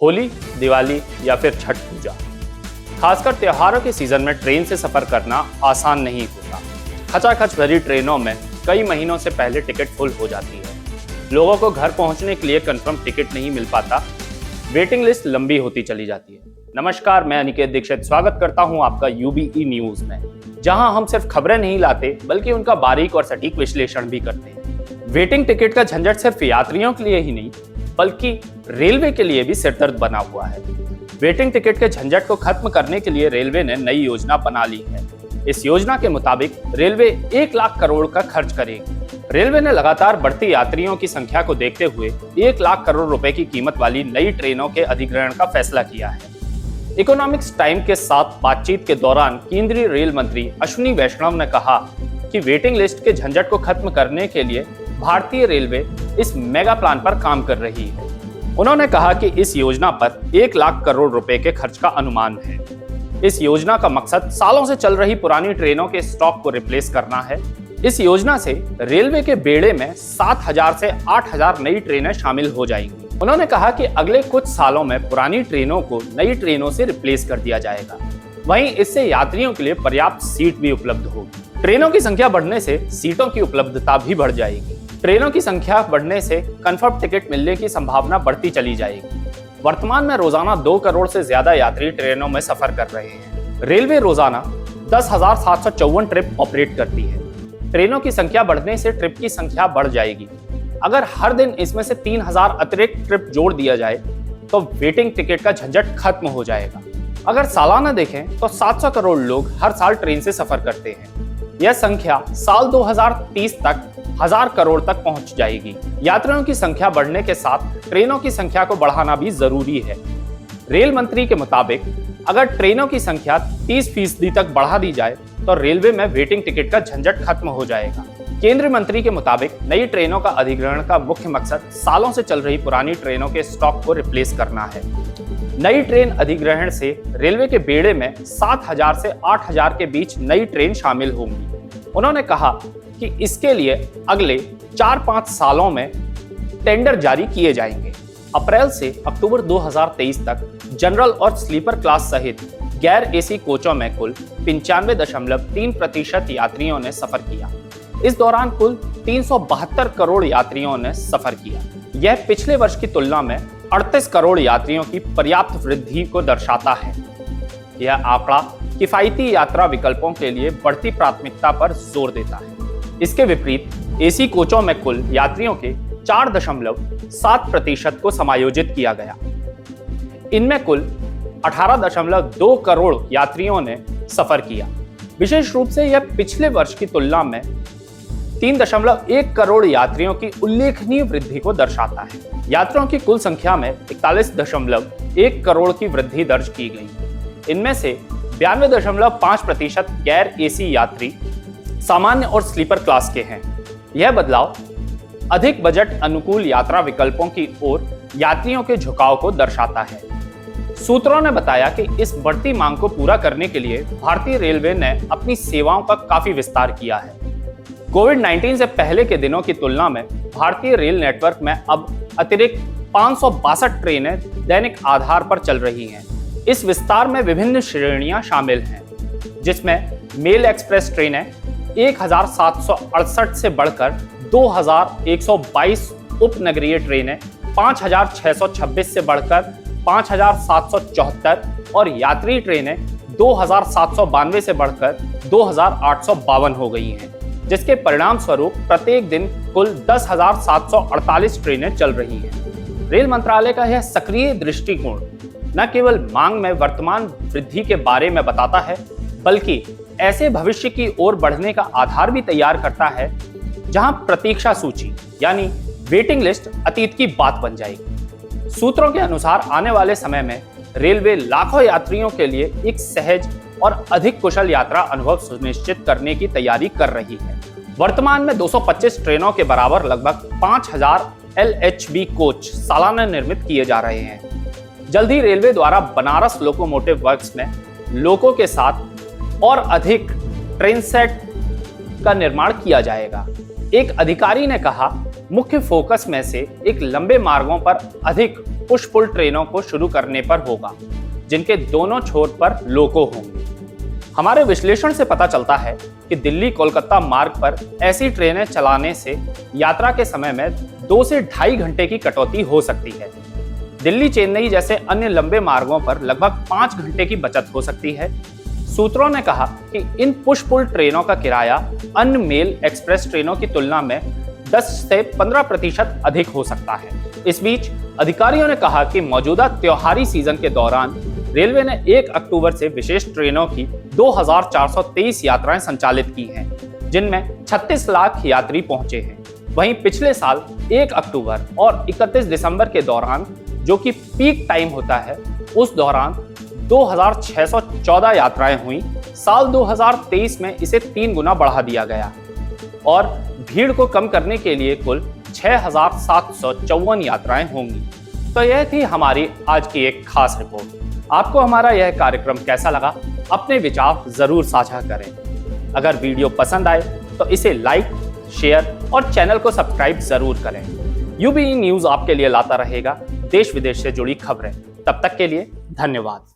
होली, दिवाली या फिर छठ पूजा। खासकर त्योहारों के सीजन में ट्रेन से सफर करना आसान नहीं होता। खचाखच भरी ट्रेनों में कई महीनों से पहले टिकट फुल हो जाती है। लोगों को घर पहुंचने के लिए कंफर्म टिकट नहीं मिल पाता। वेटिंग लिस्ट लंबी होती चली जाती है। नमस्कार, मैं अनिकेत दीक्षित स्वागत करता हूं आपका यूबीई न्यूज में, जहां हम सिर्फ खबरें नहीं लाते बल्कि उनका बारीक और सटीक विश्लेषण भी करते हैं। वेटिंग टिकट का झंझट सिर्फ यात्रियों के लिए ही नहीं बल्कि रेलवे के लिए भी सिरदर्द बना हुआ है। वेटिंग टिकट के झंझट को खत्म करने के लिए रेलवे ने नई योजना बना ली है। इस योजना के मुताबिक रेलवे 1 लाख करोड़ का खर्च करेगी। रेलवे ने लगातार बढ़ती यात्रियों की संख्या को देखते हुए 1 लाख करोड़ रुपए की कीमत वाली नई ट्रेनों के अधिग्रहण का फैसला किया है। इकोनॉमिक्स टाइम के साथ बातचीत के दौरान केंद्रीय रेल मंत्री अश्विनी वैष्णव ने कहा कि वेटिंग लिस्ट के झंझट को खत्म करने के लिए भारतीय रेलवे इस मेगा प्लान पर काम कर रही है। उन्होंने कहा कि इस योजना पर 1 लाख करोड़ रुपए के खर्च का अनुमान है। इस योजना का मकसद सालों से चल रही पुरानी ट्रेनों के स्टॉक को रिप्लेस करना है। इस योजना से रेलवे के बेड़े में 7,000 से 8,000 नई ट्रेनें शामिल हो जाएंगी। उन्होंने कहा कि अगले कुछ सालों में पुरानी ट्रेनों को नई ट्रेनों से रिप्लेस कर दिया जाएगा। वहीं इससे यात्रियों के लिए पर्याप्त सीट भी उपलब्ध होगी। ट्रेनों की संख्या बढ़ने से सीटों की उपलब्धता भी बढ़ जाएगी। ट्रेनों की संख्या बढ़ने से कंफर्म टिकट मिलने की संभावना बढ़ती चली जाएगी। वर्तमान में रोजाना 2 करोड़ से ज्यादा यात्री ट्रेनों में सफर कर रहे हैं। रेलवे रोजाना 10,754 ट्रिप ऑपरेट करती है। ट्रेनों की संख्या बढ़ने से ट्रिप की संख्या बढ़ जाएगी। अगर हर दिन इसमें से 3,000 अतिरिक्त ट्रिप जोड़ दिया जाए तो वेटिंग टिकट का झंझट खत्म हो जाएगा। अगर सालाना देखें तो 700 करोड़ लोग हर साल ट्रेन से सफर करते हैं। यह संख्या साल 2030 तक 1,000 करोड़ तक पहुंच जाएगी। यात्रियों की संख्या बढ़ने के साथ ट्रेनों की संख्या को बढ़ाना भी जरूरी है। रेल मंत्री के मुताबिक अगर ट्रेनों की संख्या 30% तक बढ़ा दी जाए तो रेलवे में वेटिंग टिकट का झंझट खत्म हो जाएगा। केंद्रीय मंत्री के मुताबिक नई ट्रेनों का अधिग्रहण का मुख्य मकसद सालों से चल रही पुरानी ट्रेनों के स्टॉक को रिप्लेस करना है। नई ट्रेन अधिग्रहण से रेलवे के बेड़े में 7,000 से 8,000 के बीच नई ट्रेन शामिल होंगी। उन्होंने कहा कि इसके लिए अगले 4-5 सालों में टेंडर जारी किए जाएंगे। अप्रैल से अक्टूबर 2023 तक जनरल और स्लीपर क्लास सहित गैर एसी कोचों में कुल 95.3% यात्रियों ने सफर किया। इस दौरान कुल 372 करोड़ यात्रियों ने सफर किया। यह पिछले वर्ष की तुलना में 38 करोड़ यात्रियों की पर्याप्त वृद्धि को दर्शाता है। यह आंकड़ा किफायती यात्रा विकल्पों के लिए बढ़ती प्राथमिकता पर जोर देता है। इसके विपरीत एसी कोचों में कुल यात्रियों के 4.7% को समायोजित किया गया। इनमें कुल 18.2 करोड़ यात्रियों ने सफर किया। विशेष रूप से यह पिछले वर्ष की तुलना में 3.1 करोड़ यात्रियों की उल्लेखनीय वृद्धि को दर्शाता है। यात्रियों की कुल संख्या में 41.1 करोड़ की वृद्धि दर्ज की गई। इनमें से 92.5% गैर एसी यात्री सामान्य और स्लीपर क्लास के हैं। यह बदलाव अधिक बजट अनुकूल यात्रा विकल्पों की ओर यात्रियों के झुकाव को दर्शाता है। सूत्रों ने बताया कि इस बढ़ती मांग को पूरा करने के लिए भारतीय रेलवे ने अपनी सेवाओं का काफी विस्तार किया है। कोविड-19 से पहले के दिनों की तुलना में भारतीय रेल नेटवर्क में अब अतिरिक्त 562 ट्रेनें दैनिक आधार पर चल रही हैं। इस विस्तार में विभिन्न श्रेणियां शामिल हैं, जिसमें मेल एक्सप्रेस ट्रेनें 1,768 से बढ़कर 2,122, उपनगरीय ट्रेनें 5,626 से बढ़कर 5,774 और यात्री ट्रेनें 2,792 से बढ़कर 2,852 हो गई हैं, जिसके परिणाम स्वरूप प्रत्येक दिन कुल 10,748 ट्रेनें चल रही हैं। रेल मंत्रालय का यह सक्रिय दृष्टिकोण न केवल मांग में वर्तमान वृद्धि के बारे में बताता है बल्कि ऐसे भविष्य की ओर बढ़ने का आधार भी तैयार करता है जहां प्रतीक्षा सूची यानी वेटिंग लिस्ट अतीत की बात बन जाएगी। सूत्रों के अनुसार आने वाले समय में रेलवे लाखों यात्रियों के लिए एक सहज और अधिक कुशल यात्रा अनुभव सुनिश्चित करने की तैयारी कर रही है। वर्तमान में 225 ट्रेनों के बराबर लगभग 5,000 LHB कोच सालाना निर्मित किए जा रहे हैं। जल्द ही रेलवे द्वारा बनारस लोकोमोटिव वर्क्स में लोको के साथ और अधिक ट्रेन सेट का निर्माण किया जाएगा। एक अधिकारी ने कहा, मुख्य फोकस में से एक लंबे मार्गों पर अधिक पुश पुल ट्रेनों को शुरू करने पर होगा, जिनके दोनों छोर पर लोको होंगे। हमारे विश्लेषण से पता चलता है कि दिल्ली कोलकाता मार्ग पर ऐसी ट्रेनें चलाने से यात्रा के समय में 2 से 2.5 घंटे की कटौती हो सकती है। दिल्ली चेन्नई जैसे अन्य लंबे मार्गों पर लगभग 5 घंटे की बचत हो सकती है। सूत्रों ने कहा कि इन पुश पुल ट्रेनों का किराया अन्य मेल एक्सप्रेस ट्रेनों की तुलना में 10 से 15% अधिक हो सकता है। इस बीच अधिकारियों ने कहा कि मौजूदा त्योहारी सीजन के दौरान रेलवे ने 1 अक्टूबर से विशेष ट्रेनों की 2423 यात्राएं संचालित की हैं, जिनमें 36 लाख यात्री पहुंचे हैं। वहीं पिछले साल 1 अक्टूबर और 31 दिसंबर के दौरान, जो कि पीक टाइम होता है, उस दौरान 2614 यात्राएं हुई। साल 2023 में इसे 3 गुना बढ़ा दिया गया और भीड़ को कम करने के लिए कुल 6754 यात्राएं होंगी। तो यह थी हमारी आज की एक खास रिपोर्ट। आपको हमारा यह कार्यक्रम कैसा लगा? अपने विचार जरूर साझा करें। अगर वीडियो पसंद आए तो इसे लाइक, शेयर और चैनल को सब्सक्राइब जरूर करें। UBE न्यूज आपके लिए लाता रहेगा देश विदेश से जुड़ी खबरें। तब तक के लिए धन्यवाद।